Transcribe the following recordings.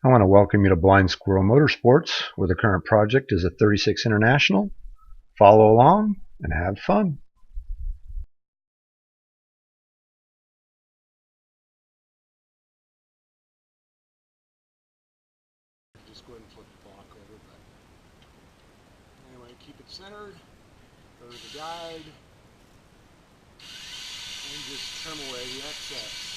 I want to welcome you to Blind Squirrel Motorsports, where the current project is a 36 International. Follow along and have fun. Just go ahead and flip the block over, but anyway, keep it centered, go to the guide, and just trim away the excess.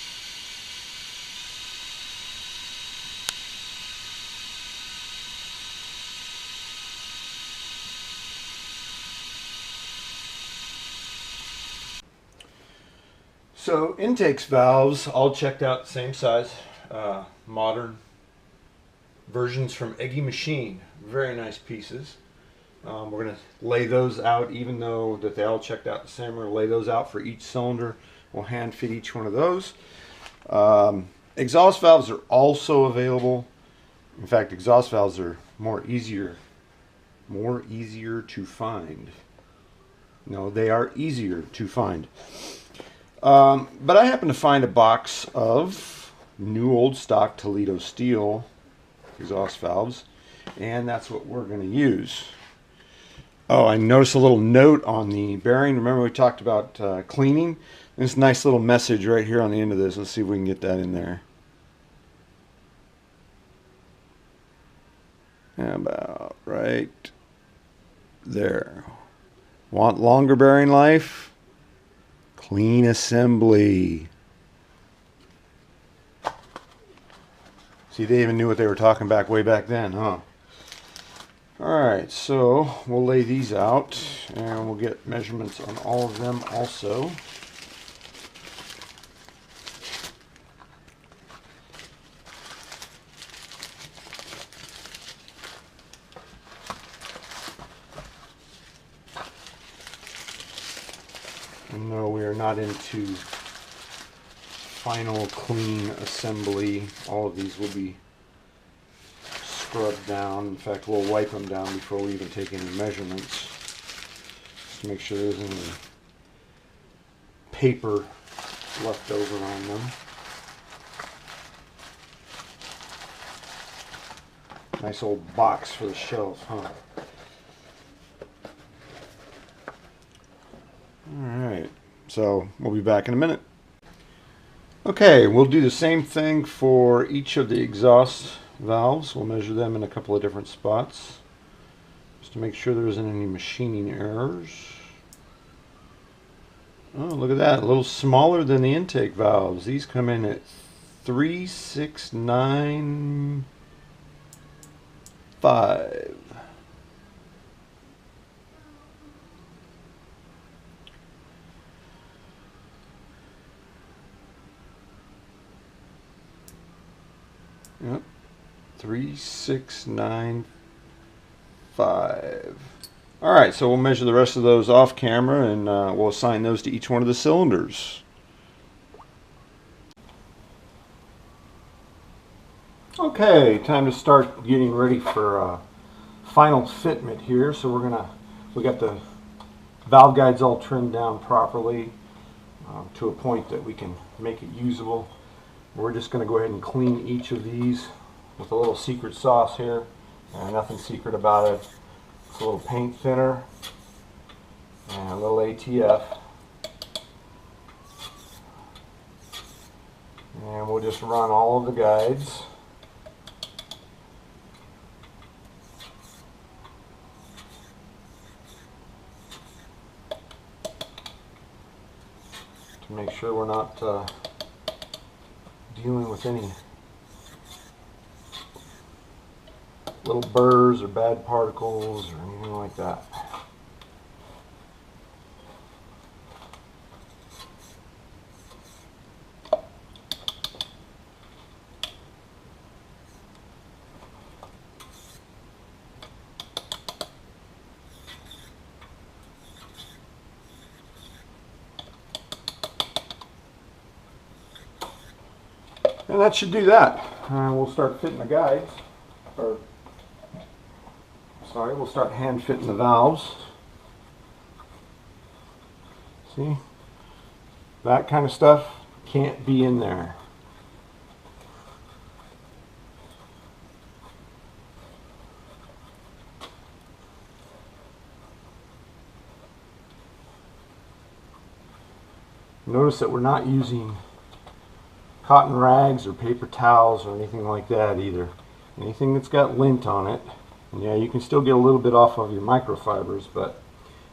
So intakes valves all checked out, same size, modern versions from Eggy Machine. Very nice pieces. We're going to lay those out, even though that they all checked out the same. We're going to lay those out for each cylinder. We'll hand fit each one of those. Exhaust valves are also available. In fact, exhaust valves are more easier to find. No, they are easier to find. But I happen to find a box of new old stock Toledo steel exhaust valves, and that's what we're going to use. Oh, I noticed a little note on the bearing. Remember we talked about cleaning? There's a nice little message right here on the end of this. Let's see if we can get that in there. About right there. Want longer bearing life? Clean assembly. See, they even knew what they were talking back way back then, huh? Alright, so we'll lay these out and we'll get measurements on all of them also. And no, we are not into final clean assembly. All of these will be scrubbed down. In fact, we'll wipe them down before we even take any measurements, just to make sure there isn't any paper left over on them. Nice old box for the shelf, huh? Alright, so we'll be back in a minute. Okay, we'll do the same thing for each of the exhaust valves. We'll measure them in a couple of different spots, just to make sure there isn't any machining errors. Oh, look at that, a little smaller than the intake valves. These come in at 3,695. Yep, 3,695. Alright, so we'll measure the rest of those off camera and we'll assign those to each one of the cylinders. Okay, time to start getting ready for final fitment here. So we got the valve guides all trimmed down properly to a point that we can make it usable. We're just going to go ahead and clean each of these with a little secret sauce here. Nothing secret about it. It's a little paint thinner and a little ATF. And we'll just run all of the guides. To make sure we're not dealing with any little burrs or bad particles or anything like that. And that should do that. We'll start fitting the guides, we'll start hand fitting the valves. See? That kind of stuff can't be in there. Notice that we're not using cotton rags or paper towels or anything like that either. Anything that's got lint on it. And yeah, you can still get a little bit off of your microfibers, but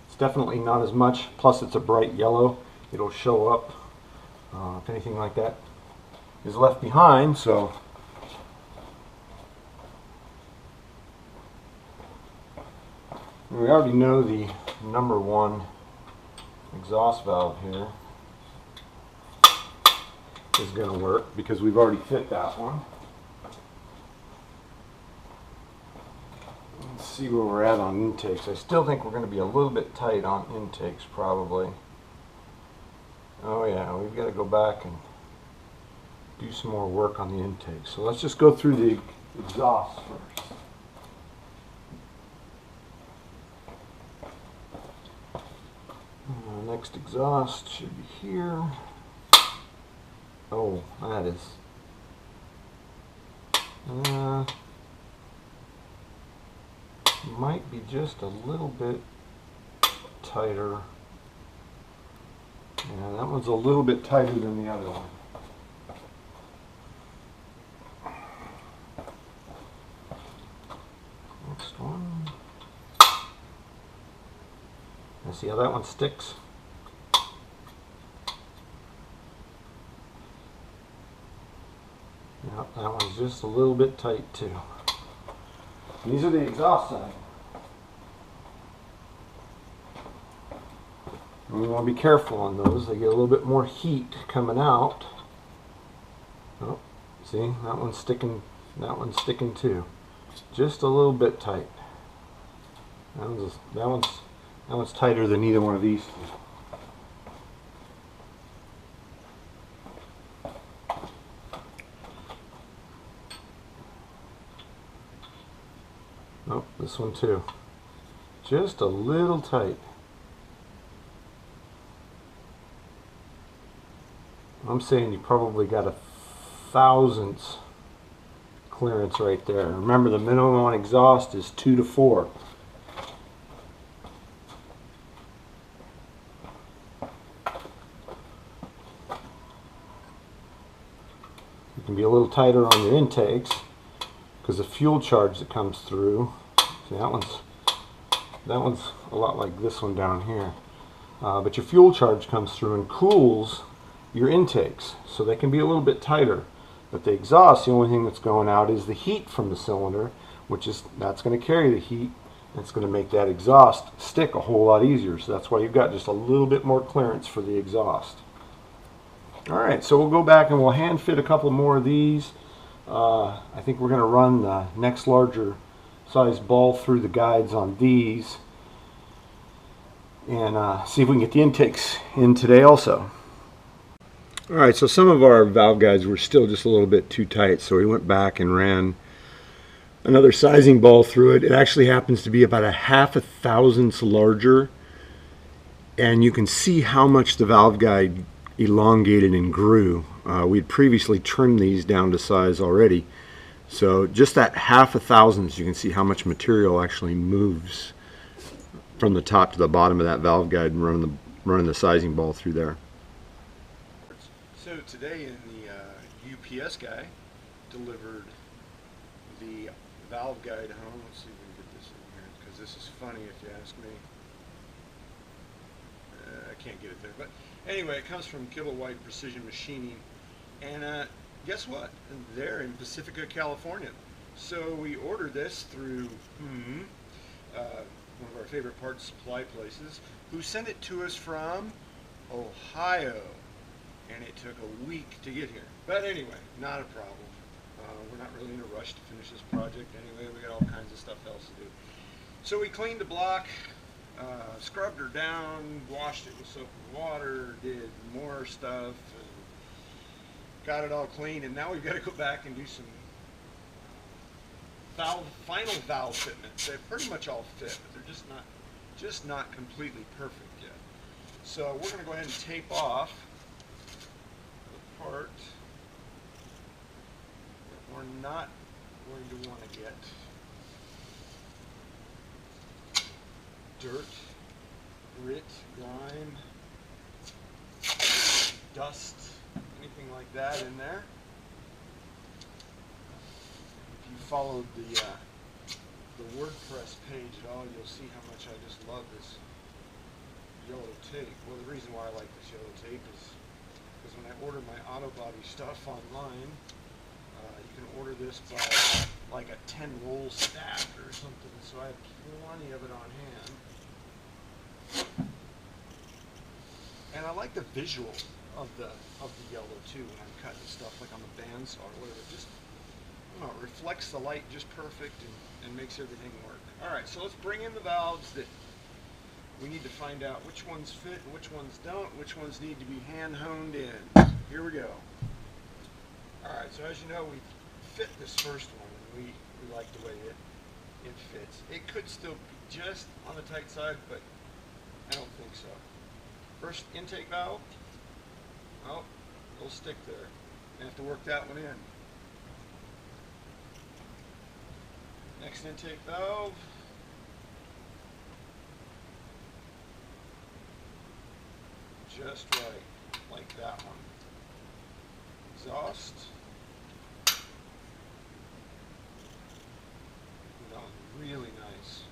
it's definitely not as much. Plus it's a bright yellow. It'll show up if anything like that is left behind. So we already know the number one exhaust valve here is going to work because we've already fit that one. Let's see where we're at on intakes. I still think we're going to be a little bit tight on intakes probably. Oh yeah, we've got to go back and do some more work on the intakes. So let's just go through the exhaust first. Next exhaust should be here. Oh, that is might be just a little bit tighter. Yeah, that one's a little bit tighter than the other one. Next one. Now see how that one sticks? Yep, that one's just a little bit tight too. These are the exhaust side. And we want to be careful on those. They get a little bit more heat coming out. Oh, see, that one's sticking. That one's sticking too. Just a little bit tight. That one's tighter than either one of these two. Oh, this one too. Just a little tight. I'm saying you probably got a thousandths clearance right there. Remember, the minimum on exhaust is 2 to 4. You can be a little tighter on your intakes because the fuel charge that comes through. See, that one's a lot like this one down here. But your fuel charge comes through and cools your intakes, so they can be a little bit tighter. But the exhaust, the only thing that's going out is the heat from the cylinder, that's going to carry the heat, and it's going to make that exhaust stick a whole lot easier. So that's why you've got just a little bit more clearance for the exhaust. Alright, so we'll go back and we'll hand fit a couple more of these. I think we're going to run the next larger size ball through the guides on these and see if we can get the intakes in today also. Alright, so some of our valve guides were still just a little bit too tight, so we went back and ran another sizing ball through it. It actually happens to be about a 1/2 thousandths larger, and you can see how much the valve guide elongated and grew. We'd previously trimmed these down to size already, so just that 1/2 thousandths, you can see how much material actually moves from the top to the bottom of that valve guide and running the sizing ball through there. So today in the UPS guy delivered the valve guide home. Let's see if we can get this in here, because this is funny if you ask me. I can't get it there, but anyway, it comes from Kilowatt Precision Machining, and guess what? They're in Pacifica, California. So we ordered this through one of our favorite parts supply places, who sent it to us from Ohio. And it took a week to get here. But anyway, not a problem. We're not really in a rush to finish this project anyway. We got all kinds of stuff else to do. So we cleaned the block, scrubbed her down, washed it with soap and water, did more stuff, and got it all clean. And now we've got to go back and do some final valve fitments. They pretty much all fit, but they're just not completely perfect yet. So we're going to go ahead and tape off part that we're not going to want to get dirt, grit, grime, dust, anything like that in there. If you followed the WordPress page at all, you'll see how much I just love this yellow tape. Well, the reason why I like this yellow tape is because when I order my auto body stuff online, you can order this by like a 10 roll stack or something, so I have plenty of it on hand. And I like the visual of the yellow too when I'm cutting stuff like on the bandsaw or whatever. Just, I don't know, it reflects the light just perfect and makes everything work. Alright, so let's bring in the valves that we need to find out which ones fit and which ones don't, which ones need to be hand honed in. Here we go. Alright, so as you know, we fit this first one and we like the way it fits. It could still be just on the tight side, but I don't think so. First intake valve, oh, it'll stick there. I have to work that one in. Next intake valve. Just right, like that one. Exhaust. That one's really nice.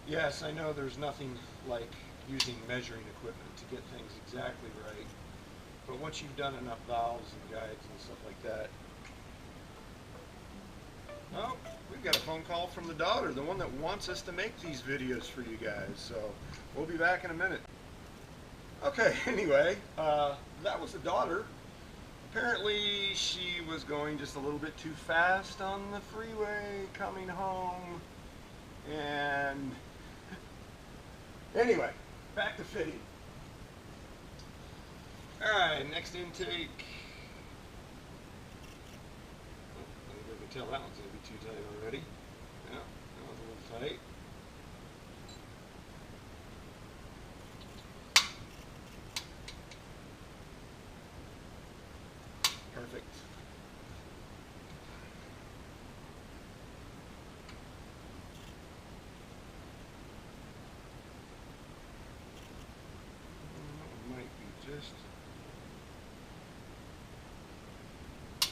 Yes, I know there's nothing like using measuring equipment to get things exactly right, but once you've done enough valves and guides and stuff like that. Oh, we've got a phone call from the daughter, the one that wants us to make these videos for you guys, so we'll be back in a minute. Okay, anyway, that was the daughter. Apparently she was going just a little bit too fast on the freeway coming home, and anyway, back to fitting. Alright, next intake. Oh, you can tell that one's going to be too tight already. Yeah, that one's a little tight. Perfect. Might be just a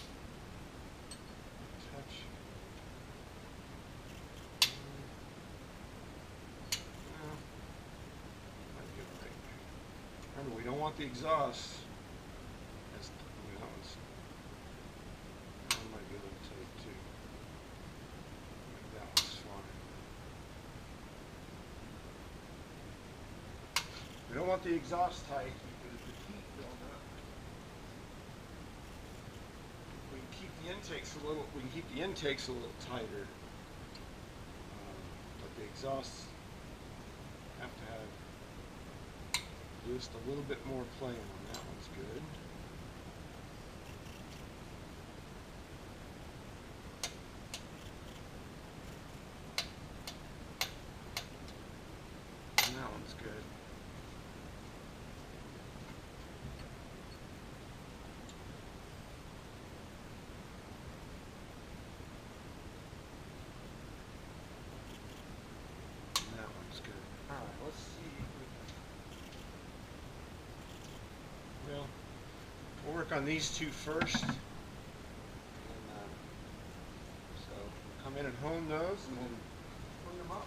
touch. Might be all right. Remember, we don't want the exhaust. That's, that one might be a little tight too. That one's fine. We don't want the exhaust tight because the heat build up. We can keep the intakes a little tighter, but the exhausts have to have just a little bit more play on. That one's good. And that one's good. Alright, let's see if we can, well, we'll work on these two first. And, so we'll come in and hone those and then clean them up.